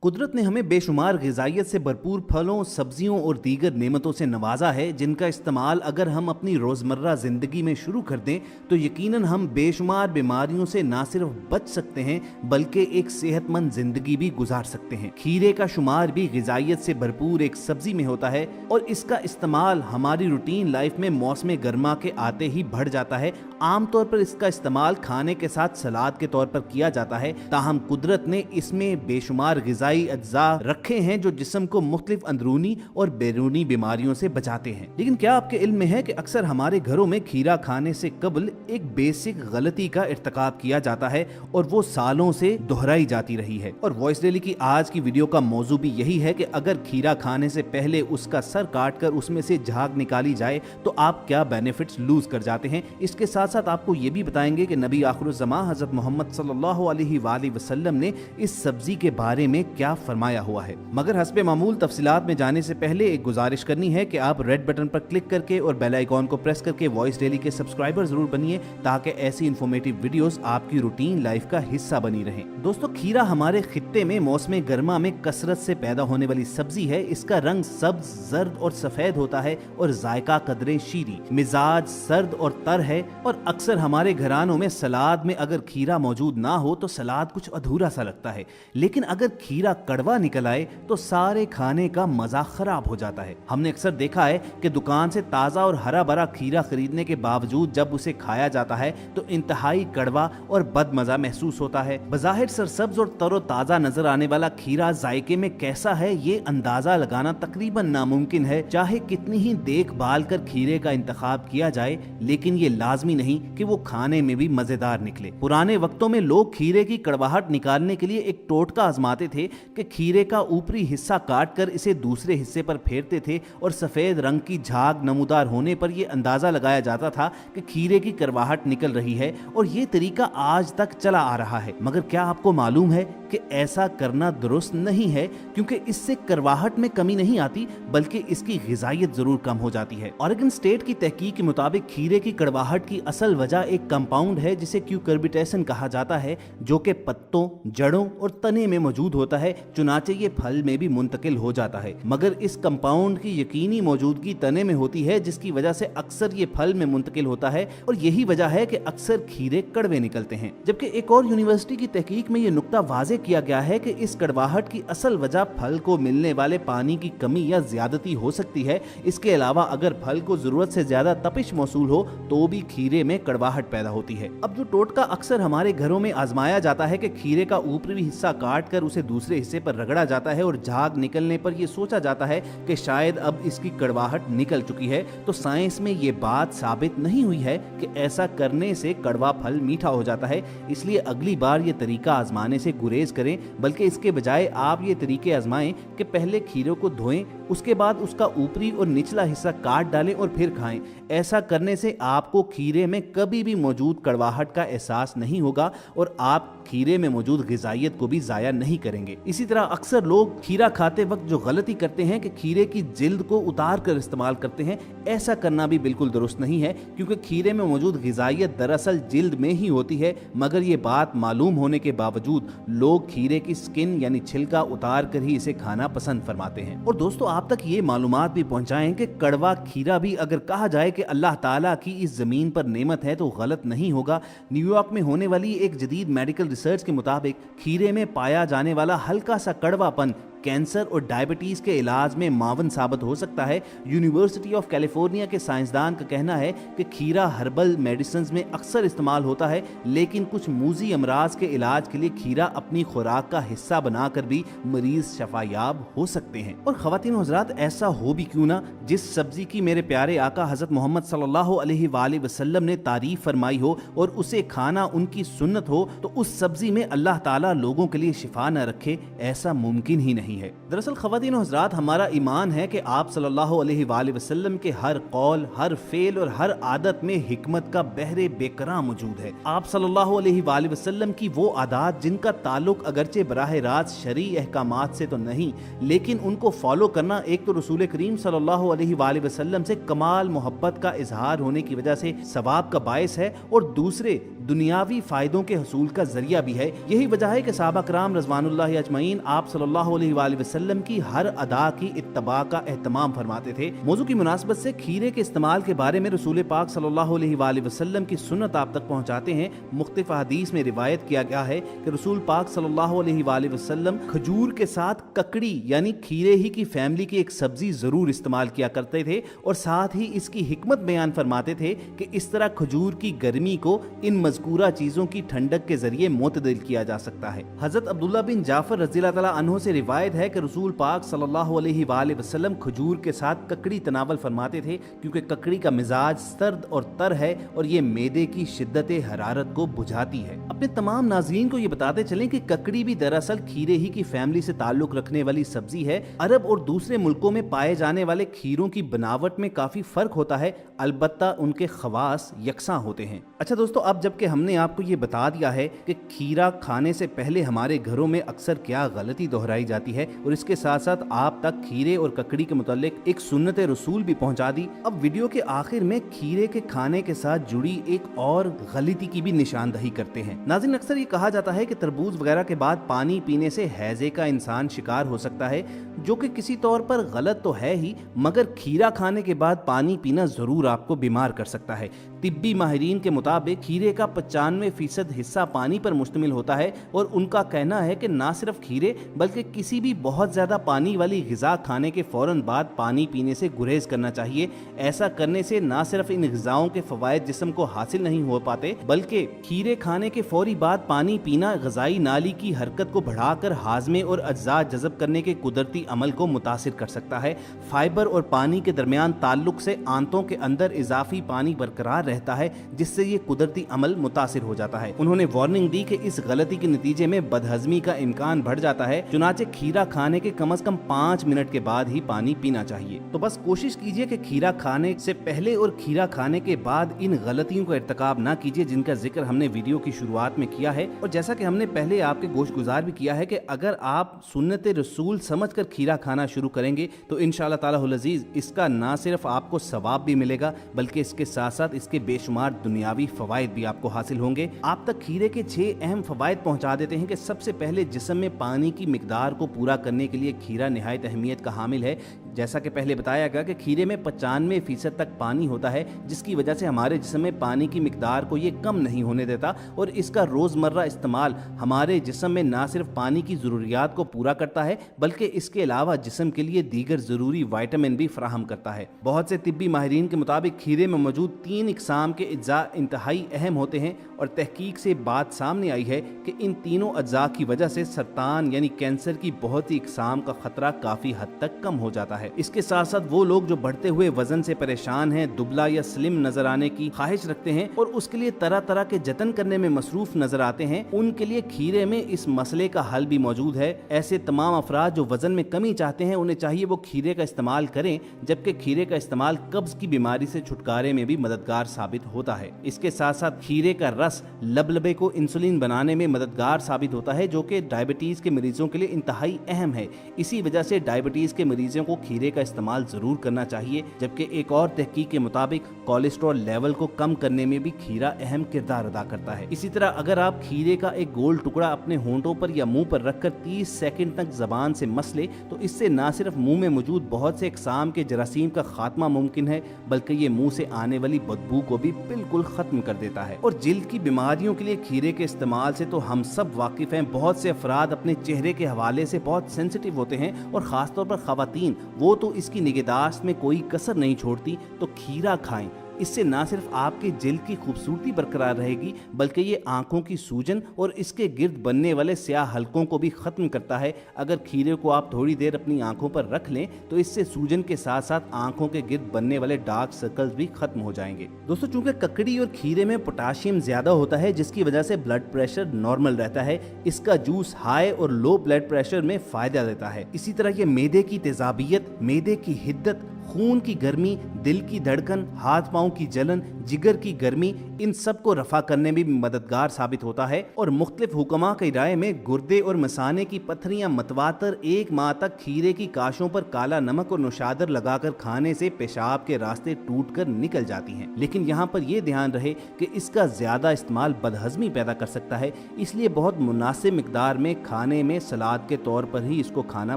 कुदरत ने हमें बेशुमार ग़िज़ाइयत से भरपूर फलों, सब्जियों और दीगर नेमतों से नवाजा है, जिनका इस्तेमाल अगर हम अपनी रोज़मर्रा ज़िंदगी में शुरू कर दें तो यकीनन हम बेशुमार बीमारियों से ना सिर्फ बच सकते हैं बल्कि एक सेहतमंद ज़िंदगी भी गुजार सकते हैं। खीरे का शुमार भी ग़िज़ाइयत से भरपूर एक सब्जी में होता है और इसका इस्तेमाल हमारी रूटीन लाइफ में मौसम गर्मा के आते ही बढ़ जाता है। आमतौर पर इसका इस्तेमाल खाने के साथ सलाद के तौर पर किया जाता है, ताहम कुदरत ने इसमें बेशुमार ग़िज़ाई अज्जा रखे हैं जो जिस्म को मुख्तलिफ अंदरूनी और बैरूनी बीमारियों से बचाते हैं। लेकिन क्या आपके इल्म में है कि अक्सर हमारे घरों में खीरा खाने से कबल एक बेसिक गलती का इर्तिकाब किया जाता है और वो सालों से दोहराई जाती रही है। और वॉइस डेली की आज की वीडियो का मौजू भी यही है कि अगर खीरा खाने से पहले उसका सर काट कर उसमें से झाग निकाली जाए तो आप क्या बेनिफिट्स लूज कर जाते हैं। इसके साथ साथ आपको ये भी बताएंगे कि नबी आखिरुज़्ज़मां हज़रत मोहम्मद सल्लल्लाहु अलैहि वसल्लम ने इस सब्जी के बारे में क्या फरमाया हुआ है। मगर हस्बे मामूल तफसीलात में जाने से पहले एक गुजारिश करनी है कि आप रेड बटन पर क्लिक करके और बेल आइकॉन को प्रेस करके वॉइस डेली के सब्सक्राइबर जरूर बनिए ताकि ऐसी इन्फॉर्मेटिव वीडियोस आपकी रूटीन लाइफ का हिस्सा बनी रहें। दोस्तों, खीरा हमारे खित्ते में मौसम गर्मा में कसरत से पैदा होने वाली सब्जी है। इसका रंग सब्ज, जर्द और सफेद होता है और जायका कदरे शीरी, मिजाज सर्द और तर है। और अक्सर हमारे घरानों में सलाद में अगर खीरा मौजूद ना हो तो सलाद कुछ अधूरा सा लगता है, लेकिन अगर खीरा कड़वा निकल आए तो सारे खाने का मजा खराब हो जाता है। हमने अक्सर देखा है कि दुकान से ताजा और हरा भरा खीरा खरीदने के बावजूद जब उसे खाया जाता है तो इंतहाई कड़वा और बदमजा महसूस होता है। बज़ाहिर सरसब्ज और तरो ताजा नजर आने वाला खीरा जायके में कैसा है ये अंदाजा लगाना तकरीबन नामुमकिन है। चाहे कितनी ही देखभाल कर खीरे का इंतखाब किया जाए, लेकिन ये लाजमी नहीं कि वो खाने में भी मजेदार निकले। पुराने वक्तों में लोग खीरे की कड़वाहट निकालने के लिए एक टोटका आजमाते थे कि खीरे का ऊपरी हिस्सा काट कर इसे दूसरे हिस्से पर फेरते थे और सफेद रंग की झाग नमूदार होने पर यह अंदाजा लगाया जाता था कि खीरे की करवाहट निकल रही है। और ये तरीका आज तक चला आ रहा है। मगर क्या आपको मालूम है कि ऐसा करना दुरुस्त नहीं है, क्योंकि इससे करवाहट में कमी नहीं आती बल्कि इसकी ग़िज़ाइयत जरूर कम हो जाती है। ऑरेगन स्टेट की तहकीक के मुताबिक खीरे की कड़वाहट की असल वजह एक कंपाउंड है जिसे क्यूकर्बिटेसन कहा जाता है, जो कि पत्तों, जड़ों और तने में मौजूद होता है, चुनाचे ये फल में भी मुंतकिल हो जाता है। मगर इस कंपाउंड की यकीनी मौजूदगी तने में होती है, जिसकी वजह से अक्सर ये फल में मुंतकिल होता है और यही वजह है कि अक्सर खीरे कड़वे निकलते हैं। जबकि एक और यूनिवर्सिटी की तहकीक में ये नुक्ता वाज़े किया गया है कि इस कड़वाहट की असल वजह फल को मिलने वाले पानी की कमी या ज्यादती हो सकती है। इसके अलावा अगर फल को जरूरत से ज्यादा तपिश मौसूल हो तो भी खीरे में कड़वाहट पैदा होती है। अब जो टोटका अक्सर हमारे घरों में आजमाया जाता है कि खीरे का ऊपरी हिस्सा काट कर उसे दूसरे हिस्से पर रगड़ा जाता है और झाग निकलने पर यह सोचा जाता है कि शायद अब इसकी कड़वाहट निकल चुकी है, तो साइंस में ये बात साबित नहीं हुई है कि ऐसा करने से कड़वा फल मीठा हो जाता है। इसलिए अगली बार ये तरीका आजमाने से गुरेज करें, बल्कि इसके बजाय आप ये तरीके आजमाएं कि पहले खीरे को धोएं, उसके बाद उसका ऊपरी और निचला हिस्सा काट डालें और फिर खाएं। ऐसा करने से आपको खीरे में कभी भी मौजूद कड़वाहट का एहसास नहीं होगा और आप खीरे में मौजूद ग़िज़ाइयत को भी ज़ाया नहीं करेंगे। इसी तरह अक्सर लोग खीरा खाते वक्त जो गलती करते हैं कि खीरे की जिल्द को उतार कर इस्तेमाल करते हैं। ऐसा करना भी बिल्कुल दुरुस्त नहीं है, क्योंकि खीरे में मौजूद ग़िज़ाइयत दरअसल जिल्द में ही होती है। मगर ये बात मालूम होने के बावजूद लोग खीरे की स्किन यानी छिलका उतार कर ही इसे खाना पसंद फरमाते हैं। और दोस्तों, आप तक ये मालूमात भी पहुंचाएं कि कड़वा खीरा भी अगर कहा जाए कि अल्लाह ताला की इस जमीन पर नेमत है तो गलत नहीं होगा। न्यूयॉर्क में होने वाली एक जदीद मेडिकल रिसर्च के मुताबिक खीरे में पाया जाने वाला हल्का सा कड़वापन कैंसर और डायबिटीज के इलाज में मावन साबित हो सकता है। यूनिवर्सिटी ऑफ कैलिफोर्निया के साइंसदान का कहना है कि खीरा हर्बल मेडिसिन में अक्सर इस्तेमाल होता है, लेकिन कुछ मूजी अमराज के इलाज के लिए खीरा अपनी खुराक का हिस्सा बनाकर भी मरीज शफायाब हो सकते हैं। और ख़वातीन हज़रात, ऐसा हो भी क्यों ना, जिस सब्जी की मेरे प्यारे आका हज़रत मोहम्मद सल्लल्लाहु अलैहि वसल्लम ने तारीफ फरमाई हो और उसे खाना उनकी सुन्नत हो, तो उस सब्जी में अल्लाह ताला लोगों के लिए शिफा न रखे, ऐसा मुमकिन ही नहीं है। दरअसल ख़वातीन हज़रात, हमारा ईमान है कि आप सल्लल्लाहु अलैहि वसल्लम के हर कौल, हर फेल और हर आदत में हिकमत का बहरे बेकरार मौजूद है। आप सल्लल्लाहु अलैहि वसल्लम की वो आदात जिनका ताल्लुक अगरचे बराह रास्त शरई अहकामात से तो नहीं, लेकिन उनको फॉलो करना एक तो रसूल करीम सल्लल्लाहु अलैहि वसल्लम से कमाल मोहब्बत का इजहार होने की वजह से सवाब का बायस है, और दूसरे दुनियावी फायदों के हसूल का जरिया भी है। यही वजह है कि सहाबा कराम रज़वानुल्लाहि अजमईन आप सल्लल्लाहु अलैहि वसल्लम की हर अदा की इत्तबा का एहतमाम फरमाते थे। मौजू की मुनासबत से खीरे के इस्तेमाल के बारे में रसूल पाक सल्लल्लाहु अलैहि वसल्लम की सुन्नत आप तक पहुँचाते हैं। मुख्तलिफ हदीस में रिवायत किया गया है कि रसूल पाक सल्लल्लाहु अलैहि वसल्लम खजूर के साथ ककड़ी यानी खीरे ही की फैमिली की एक सब्जी जरूर इस्तेमाल किया करते थे और साथ ही इसकी हिकमत बयान फरमाते थे कि इस तरह खजूर की गर्मी को इन मज़कूरा चीजों की ठंडक के जरिए मुतदिल किया जा सकता है। हजरत अब्दुल्ला बिन जाफर रज़ियल्लाहु तआला अन्हु से रिवायत है कि रसूल पाक सल्लल्लाहु अलैहि वसल्लम खजूर के साथ ककड़ी तनावल फरमाते थे, क्योंकि ककड़ी का मिजाज सर्द और तर है और ये मैदे की शिद्दत हरारत को बुझाती है। अपने तमाम नाज़रीन को ये बताते चलें कि ककड़ी भी दरअसल खीरे ही की फैमिली से ताल्लुक रखने वाली सब्जी है। अरब और दूसरे मुल्कों में पाए जाने वाले खीरों की बनावट में काफी फर्क होता है, अलबत्ता उनके खवास यकसा होते हैं। अच्छा दोस्तों, अब जबकि हमने आपको ये बता दिया है कि खीरा खाने से पहले हमारे घरों में अक्सर क्या गलती दोहराई जाती है और इसके साथ साथ आप तक खीरे और ककड़ी के मुतालिक एक सुन्नत रसूल भी पहुंचा दी, अब वीडियो के आखिर में खीरे के खाने के साथ जुड़ी एक और गलती की भी निशानदही करते हैं। नाज़रीन, अक्सर ये कहा जाता है कि तरबूज वगैरह के बाद पानी पीने से हैजे का इंसान शिकार हो सकता है, जो कि किसी तौर पर गलत तो है ही, मगर खीरा खाने के बाद पानी पीना जरूर आपको बीमार कर सकता है। तिब्बी माहिरीन के मुताबिक खीरे का 95% हिस्सा पानी पर मुश्तमिल होता है और उनका कहना है कि ना सिर्फ खीरे बल्कि किसी भी बहुत ज्यादा पानी वाली ग़िज़ा खाने के फौरन बाद पानी पीने से गुरेज करना चाहिए। ऐसा करने से ना सिर्फ इन ग़िज़ाओं के फ़वाइद जिस्म को हासिल नहीं हो पाते, बल्कि खीरे खाने के फौरी बाद पानी पीना ग़िज़ाई नाली की हरकत को बढ़ाकर हाजमे और अज्जा जज़ब करने के कुदरती अमल को मुतासिर कर सकता है। फाइबर और पानी के दरमियान ताल्लुक से आंतों के अंदर इजाफी पानी बरकरार रहता है, जिससे ये कुदरती अमल मुतासिर हो जाता है। उन्होंने वार्निंग दी कि इस गलती के नतीजे में बदहजमी का इम्कान बढ़ जाता है, चुनाचे खीरा खाने के कम से कम 5 मिनट के बाद ही पानी पीना चाहिए। तो बस कोशिश कीजिए कि खीरा खाने से पहले और खीरा खाने के बाद इन गलतियों का इर्तिकाब ना कीजिए जिनका जिक्र हमने वीडियो की शुरुआत में किया है। और जैसा कि हमने पहले आपके गोशगुजार भी किया है कि अगर आप सुन्नत रसूल समझकर खीरा खाना शुरू करेंगे तो इंशाअल्लाह ताला हुल अज़ीज़ इसका ना सिर्फ आपको सवाब भी मिलेगा, बल्कि इसके साथ साथ इसके बेशुमार दुनियावी फवाइद भी आपको हासिल होंगे। आप तक खीरे के 6 अहम फवाइद पहुंचा देते हैं कि सबसे पहले जिस्म में पानी की मिकदार को पूरा करने के लिए खीरा निहायत अहमियत का हामिल है। जैसा कि पहले बताया गया कि खीरे में 95% तक पानी होता है, जिसकी वजह से हमारे जिस्म में पानी की मिकदार को ये कम नहीं होने देता और इसका रोज़मर्रा इस्तेमाल हमारे जिस्म में ना सिर्फ पानी की ज़रूरियात को पूरा करता है, बल्कि इसके अलावा जिस्म के लिए दीगर ज़रूरी विटामिन भी फराहम करता है। बहुत से तिब्बी माहिरीन के मुताबिक खीरे में मौजूद 3 इकसाम के अज्जा इंतहाई अहम होते हैं और तहकीक से बात सामने आई है कि इन तीनों अज्जा की वजह से सरतान यानी कैंसर की बहुत ही इकसाम का खतरा काफ़ी हद तक कम हो जाता है। इसके साथ साथ वो लोग जो बढ़ते हुए वजन से परेशान हैं, दुबला या स्लिम नजर आने की ख्वाहिश रखते हैं और उसके लिए तरह तरह के जतन करने में मसरूफ नजर आते हैं, उनके लिए खीरे में इस मसले का हल भी मौजूद है। ऐसे तमाम अफराद जो वजन में कमी चाहते हैं उन्हें चाहिए वो खीरे का इस्तेमाल करें, जबकि खीरे का इस्तेमाल कब्ज की बीमारी से छुटकारे में भी मददगार साबित होता है। इसके साथ साथ खीरे का रस लबलबे को इंसुलिन बनाने में मददगार साबित होता है, जो कि डायबिटीज के मरीजों के लिए इंतहाई अहम है। इसी वजह से डायबिटीज के मरीजों को खीरे का इस्तेमाल जरूर करना चाहिए। जबकि एक और तहकीक के मुताबिक कोलेस्ट्रॉल लेवल को कम करने में भी खीरा अहम किरदार अदा करता है। इसी तरह अगर आप खीरे का एक गोल टुकड़ा अपने होंठों पर या मुंह पर रखकर 30 सेकंड तक जबान से मस ले तो इससे न सिर्फ मुंह में मौजूद बहुत से इकसाम के जरासीम का खात्मा मुमकिन है, बल्कि ये मुंह से आने वाली बदबू को भी बिल्कुल खत्म कर देता है। और जिल्द की बीमारियों के लिए खीरे के इस्तेमाल से तो हम सब वाकिफ हैं। बहुत से अफराद अपने चेहरे के हवाले से बहुत सेंसिटिव होते हैं और खासतौर पर खवातीन, वो तो इसकी निगहदाश्त में कोई कसर नहीं छोड़ती। तो खीरा खाएं, इससे ना सिर्फ आपके जिल्द की खूबसूरती बरकरार रहेगी, बल्कि ये आंखों की सूजन और इसके गिर्द बनने वाले स्याह हलकों को भी खत्म करता है। अगर खीरे को आप थोड़ी देर अपनी आंखों पर रख लें तो इससे सूजन के साथ साथ आंखों के गिर्द बनने वाले डार्क सर्कल्स भी खत्म हो जाएंगे। दोस्तों, चूंकि ककड़ी और खीरे में पोटाशियम ज्यादा होता है, जिसकी वजह से ब्लड प्रेशर नॉर्मल रहता है, इसका जूस हाई और लो ब्लड प्रेशर में फायदा देता है। इसी तरह ये मैदे की तेजाबियत, मैदे की हिद्दत, खून की गर्मी, दिल की धड़कन, हाथ पांव की जलन, जिगर की गर्मी, इन सब को रफा करने में भी मददगार साबित होता है। और मुख्तलिफ हुक्मा की राय में गुर्दे और मसाने की पत्थरियां मतवातर 1 माह तक खीरे की काशों पर काला नमक और नौशादर लगाकर खाने से पेशाब के रास्ते टूटकर निकल जाती हैं। लेकिन यहाँ पर यह ध्यान रहे कि इसका ज्यादा इस्तेमाल बदहजमी पैदा कर सकता है, इसलिए बहुत मुनासिब मिकदार में खाने में सलाद के तौर पर ही इसको खाना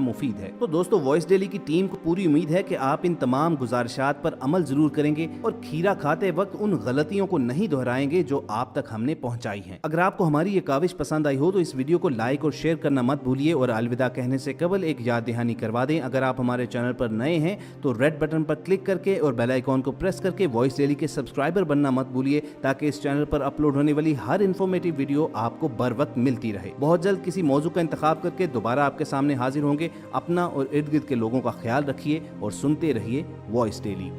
मुफीद है। तो दोस्तों, वॉइस डेली की टीम को पूरी उम्मीद है कि आप इन तमाम गुजारिशात पर अमल जरूर करेंगे और खीरा खाते वक्त उन गलतियों को नहीं दोहराएंगे जो आप तक हमने पहुंचाई हैं। अगर आपको हमारी ये काविश पसंद आई हो तो इस वीडियो को लाइक और शेयर करना मत भूलिए। और अलविदा कहने से कबल एक याद दहानी करवा दें, अगर आप हमारे चैनल पर नए हैं तो रेड बटन पर क्लिक करके और बेल आइकॉन को प्रेस करके वॉइस डेली के सब्सक्राइबर बनना मत भूलिए, ताकि इस चैनल पर अपलोड होने वाली हर इन्फॉर्मेटिव वीडियो आपको बर वक्त मिलती रहे। बहुत जल्द किसी मौजू का इंतखाब करके दोबारा आपके सामने हाजिर होंगे। अपना और इर्द गिर्द के लोगों का ख्याल रखिए और सुनते रहिए वॉइस डेली।